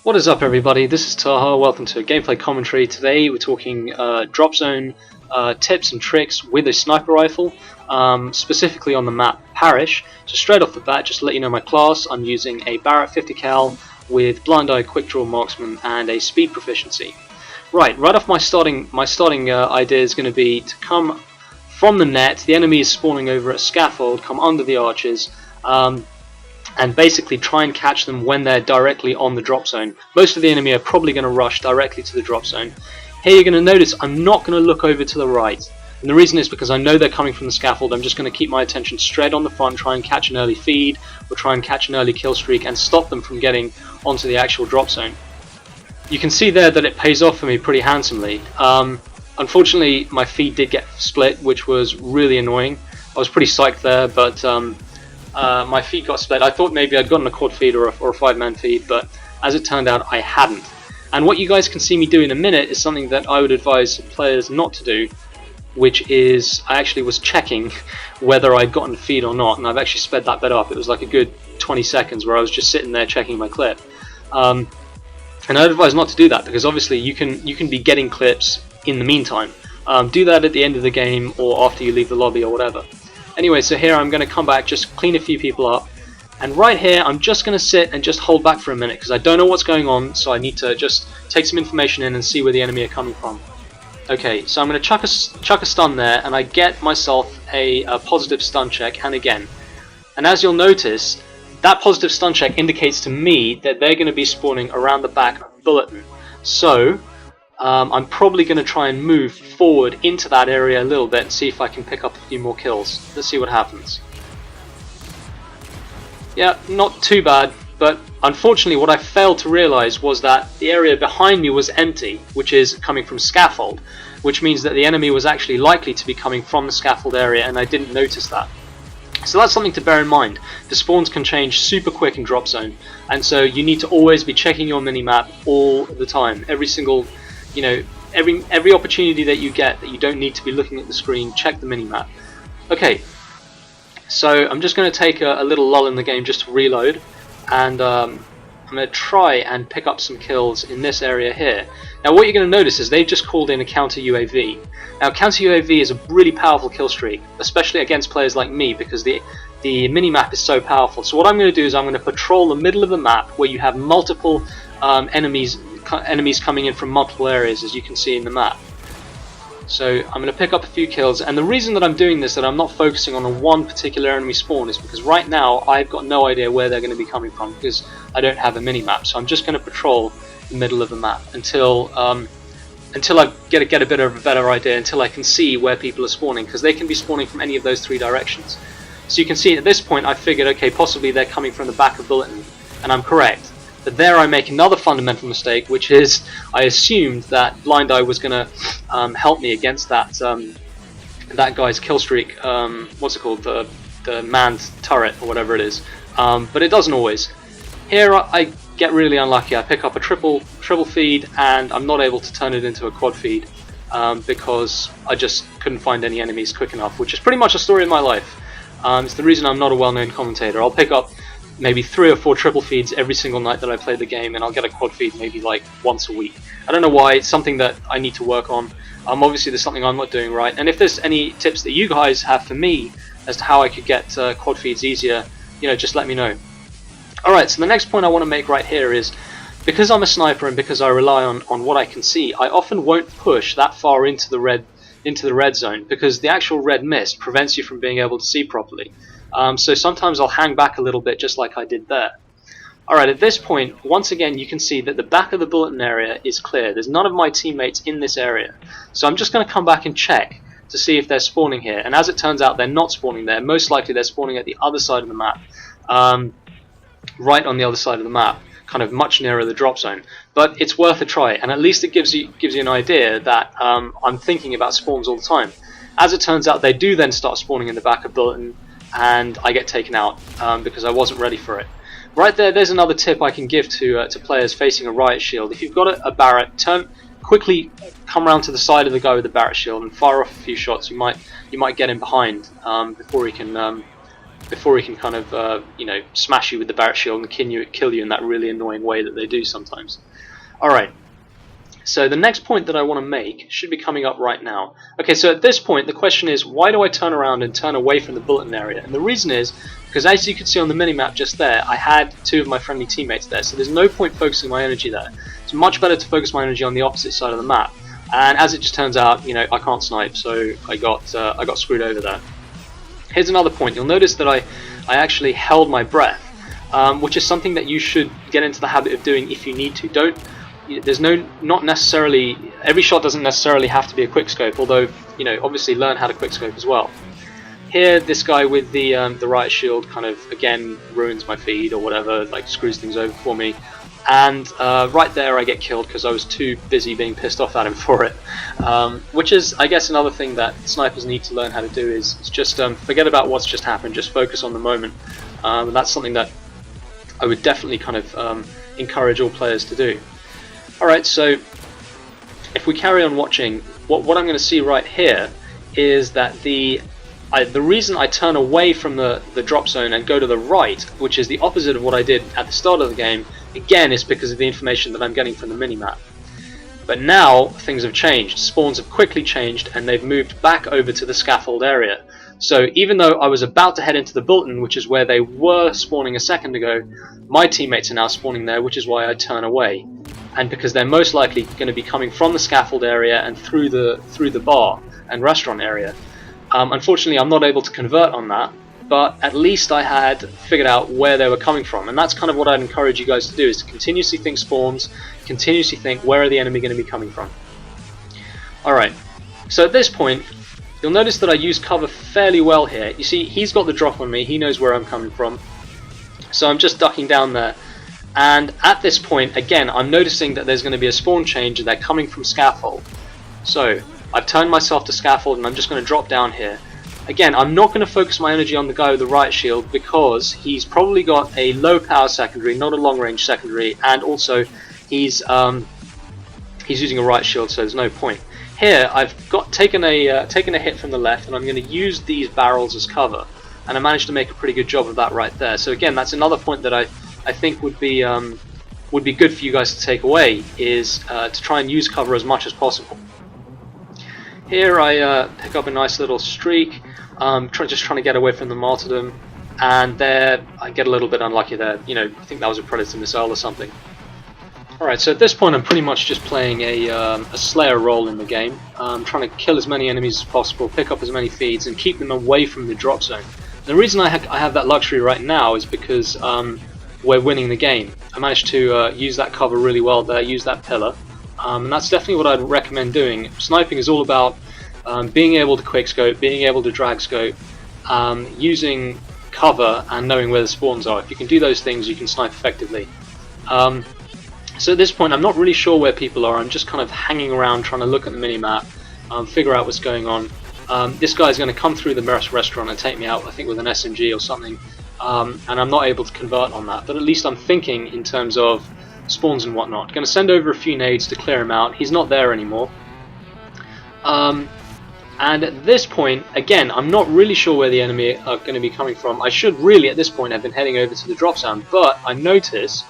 What is up, everybody? This is Taha. Welcome to a gameplay commentary. Today we're talking Dropzone tips and tricks with a sniper rifle, specifically on the map Parish. So straight off the bat, just to let you know my class, I'm using a Barrett 50 cal with blind eye, quick draw marksman, and a speed proficiency. Right off my starting idea is going to be to come from the net. The enemy is spawning over at scaffold. Come under the arches. And basically try and catch them when they're directly on the drop zone. Most of the enemy are probably going to rush directly to the drop zone. Here you're going to notice I'm not going to look over to the right. And the reason is because I know they're coming from the scaffold. I'm just going to keep my attention straight on the front, try and catch an early feed, or try and catch an early kill streak, and stop them from getting onto the actual drop zone. You can see there that it pays off for me pretty handsomely. Unfortunately, my feed did get split, which was really annoying. I was pretty psyched there, but my feed got split. I thought maybe I'd gotten a quad feed or a 5-man feed, but as it turned out, I hadn't. And what you guys can see me do in a minute is something that I would advise players not to do, which is I actually was checking whether I'd gotten a feed or not, and I've actually sped that bit up. It was like a good 20 seconds where I was just sitting there checking my clip. And I'd advise not to do that, because obviously you can be getting clips in the meantime. Do that at the end of the game or after you leave the lobby or whatever. Anyway, so here I'm going to come back, just clean a few people up, and right here I'm just going to sit and just hold back for a minute because I don't know what's going on, so I need to just take some information in and see where the enemy are coming from. Okay, so I'm going to chuck a stun there, and I get myself a positive stun check, and again. And as you'll notice, that positive stun check indicates to me that they're going to be spawning around the back of Bulletin. So I'm probably going to try and move forward into that area a little bit and see if I can pick up a few more kills. Let's see what happens. Yeah, not too bad, but unfortunately what I failed to realize was that the area behind me was empty, which is coming from scaffold, which means that the enemy was actually likely to be coming from the scaffold area, and I didn't notice that. So that's something to bear in mind. The spawns can change super quick in drop zone, and so you need to always be checking your minimap all the time. Every single every opportunity that you get that you don't need to be looking at the screen, check the minimap. Okay, so I'm just going to take a little lull in the game just to reload, and I'm going to try and pick up some kills in this area here. Now what you're going to notice is they've just called in a counter UAV. Now counter UAV is a really powerful kill streak, especially against players like me, because the minimap is so powerful. So what I'm going to do is I'm going to patrol the middle of the map where you have multiple enemies coming in from multiple areas, as you can see in the map. So I'm going to pick up a few kills, and the reason that I'm doing this, that I'm not focusing on one particular enemy spawn, is because right now I've got no idea where they're going to be coming from because I don't have a minimap. So I'm just going to patrol the middle of the map until I get a bit of a better idea, until I can see where people are spawning, because they can be spawning from any of those three directions. So you can see at this point I figured, okay, possibly they're coming from the back of Bulletin, and I'm correct. But there I make another fundamental mistake, which is I assumed that blind eye was going to help me against that guy's kill streak. What's it called? The manned turret or whatever it is. But it doesn't always. Here I get really unlucky. I pick up a triple feed, and I'm not able to turn it into a quad feed because I just couldn't find any enemies quick enough, which is pretty much the story of my life. It's the reason I'm not a well-known commentator. I'll pick up maybe 3 or 4 triple feeds every single night that I play the game, and I'll get a quad feed maybe like once a week. I don't know why. It's something that I need to work on. Obviously there's something I'm not doing right, and if there's any tips that you guys have for me as to how I could get quad feeds easier, just let me know. Alright, so the next point I want to make right here is, because I'm a sniper and because I rely on what I can see, I often won't push that far into the red zone, because the actual red mist prevents you from being able to see properly. So sometimes I'll hang back a little bit, just like I did there. Alright, at this point, once again, you can see that the back of the Bulletin area is clear. There's none of my teammates in this area. So I'm just going to come back and check to see if they're spawning here. And as it turns out, they're not spawning there. Most likely they're spawning at the other side of the map. Right on the other side of the map, kind of much nearer the drop zone. But it's worth a try, and at least it gives you an idea that I'm thinking about spawns all the time. As it turns out, they do then start spawning in the back of Bulletin, and I get taken out because I wasn't ready for it. Right there's another tip I can give to players facing a riot shield. If you've got a Barrett, quickly come around to the side of the guy with the Barrett shield and fire off a few shots. You might get him behind before he can before he can kind of you know, smash you with the Barrett shield and kill you in that really annoying way that they do sometimes. Alright, so the next point that I want to make should be coming up right now. Okay, so at this point the question is, why do I turn around and turn away from the bulletin area? And the reason is because, as you can see on the minimap just there, I had two of my friendly teammates there, so there's no point focusing my energy there. It's much better to focus my energy on the opposite side of the map. And as it just turns out, you know, I can't snipe, so I got screwed over there. Here's another point. You'll notice that I actually held my breath, which is something that you should get into the habit of doing if you need to. Not necessarily, every shot doesn't necessarily have to be a quickscope, although, you know, obviously learn how to quickscope as well. Here, this guy with the riot shield kind of, again, ruins my feed or whatever, like screws things over for me. And right there I get killed because I was too busy being pissed off at him for it. Which is, I guess, another thing that snipers need to learn how to do is just forget about what's just happened, just focus on the moment. And that's something that I would definitely kind of encourage all players to do. Alright, so if we carry on watching, what I'm going to see right here is that the reason I turn away from the drop zone and go to the right, which is the opposite of what I did at the start of the game, again is because of the information that I'm getting from the minimap. But now things have changed. Spawns have quickly changed and they've moved back over to the scaffold area. So even though I was about to head into the bulletin, which is where they were spawning a second ago, my teammates are now spawning there, which is why I turn away. And because they're most likely going to be coming from the scaffold area and through the bar and restaurant area. Unfortunately, I'm not able to convert on that, but at least I had figured out where they were coming from, and that's kind of what I'd encourage you guys to do, is to continuously think spawns, continuously think where are the enemy going to be coming from. Alright, so at this point, you'll notice that I use cover fairly well here. You see, he's got the drop on me, he knows where I'm coming from, so I'm just ducking down there. And at this point, again, I'm noticing that there's going to be a spawn change and they're coming from scaffold. So I've turned myself to scaffold and I'm just going to drop down here. Again, I'm not going to focus my energy on the guy with the riot shield because he's probably got a low power secondary, not a long range secondary, and also he's using a riot shield, so there's no point. Here I've taken a hit from the left and I'm going to use these barrels as cover, and I managed to make a pretty good job of that right there. So again, that's another point that I think would be good for you guys to take away, is to try and use cover as much as possible. Here I pick up a nice little streak, just trying to get away from the martyrdom, and there I get a little bit unlucky there. You know, I think that was a predator missile or something. Alright, so at this point I'm pretty much just playing a slayer role in the game, trying to kill as many enemies as possible, pick up as many feeds, and keep them away from the drop zone. And the reason I have that luxury right now is because we're winning the game. I managed to use that cover really well there, use that pillar. And that's definitely what I'd recommend doing. Sniping is all about being able to quickscope, being able to drag scope, using cover and knowing where the spawns are. If you can do those things, you can snipe effectively. So at this point I'm not really sure where people are. I'm just kind of hanging around trying to look at the minimap, figure out what's going on. This guy's going to come through the restaurant and take me out, I think with an SMG or something, and I'm not able to convert on that, but at least I'm thinking in terms of spawns and whatnot. Going to send over a few nades to clear him out. He's not there anymore. And at this point, again, I'm not really sure where the enemy are going to be coming from. I should really, at this point, have been heading over to the drop zone, but I notice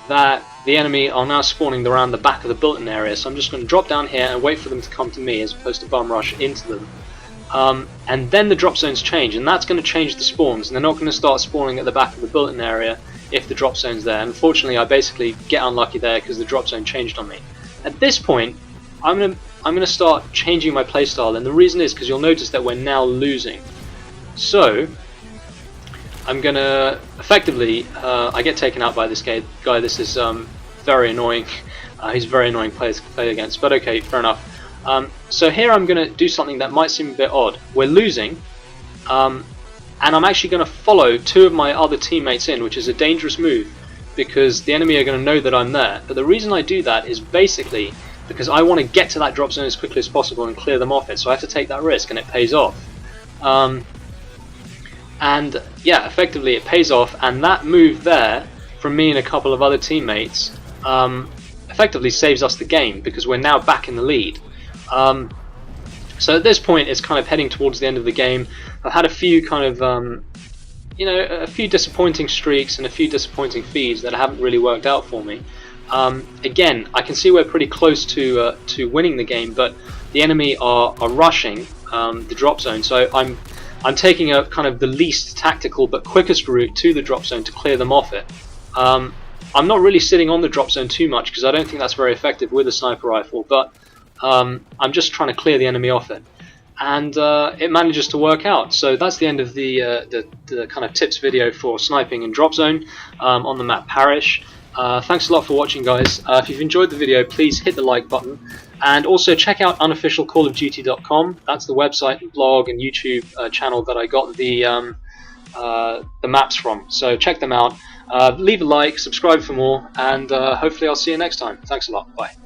that the enemy are now spawning around the back of the bulletin area, so I'm just going to drop down here and wait for them to come to me as opposed to bum rush into them. And then the drop zones change, and that's going to change the spawns, and they're not going to start spawning at the back of the bulletin area if the drop zone's there. And unfortunately, I basically get unlucky there because the drop zone changed on me. At this point, I'm going to start changing my playstyle, and the reason is because you'll notice that we're now losing. So I'm going to effectively, I get taken out by this guy. This is very annoying. He's a very annoying player to play against, but okay, fair enough. So here I'm going to do something that might seem a bit odd. We're losing, and I'm actually going to follow two of my other teammates in, which is a dangerous move because the enemy are going to know that I'm there. But the reason I do that is basically because I want to get to that drop zone as quickly as possible and clear them off it, so I have to take that risk, and it pays off. And yeah, effectively it pays off, and that move there from me and a couple of other teammates effectively saves us the game because we're now back in the lead. So at this point it's kind of heading towards the end of the game. I've had a few kind of you know, a few disappointing streaks and a few disappointing feeds that haven't really worked out for me. Again, I can see we're pretty close to winning the game, but the enemy are rushing the drop zone, so I'm taking a kind of the least tactical but quickest route to the drop zone to clear them off it. I'm not really sitting on the drop zone too much because I don't think that's very effective with a sniper rifle, but I'm just trying to clear the enemy off it, and it manages to work out. So that's the end of the kind of tips video for sniping in drop zone on the map Parish. Thanks a lot for watching, guys. If you've enjoyed the video, please hit the like button, and also check out unofficialcallofduty.com. That's the website and blog and YouTube channel that I got the maps from. So check them out. Leave a like, subscribe for more, and hopefully I'll see you next time. Thanks a lot. Bye.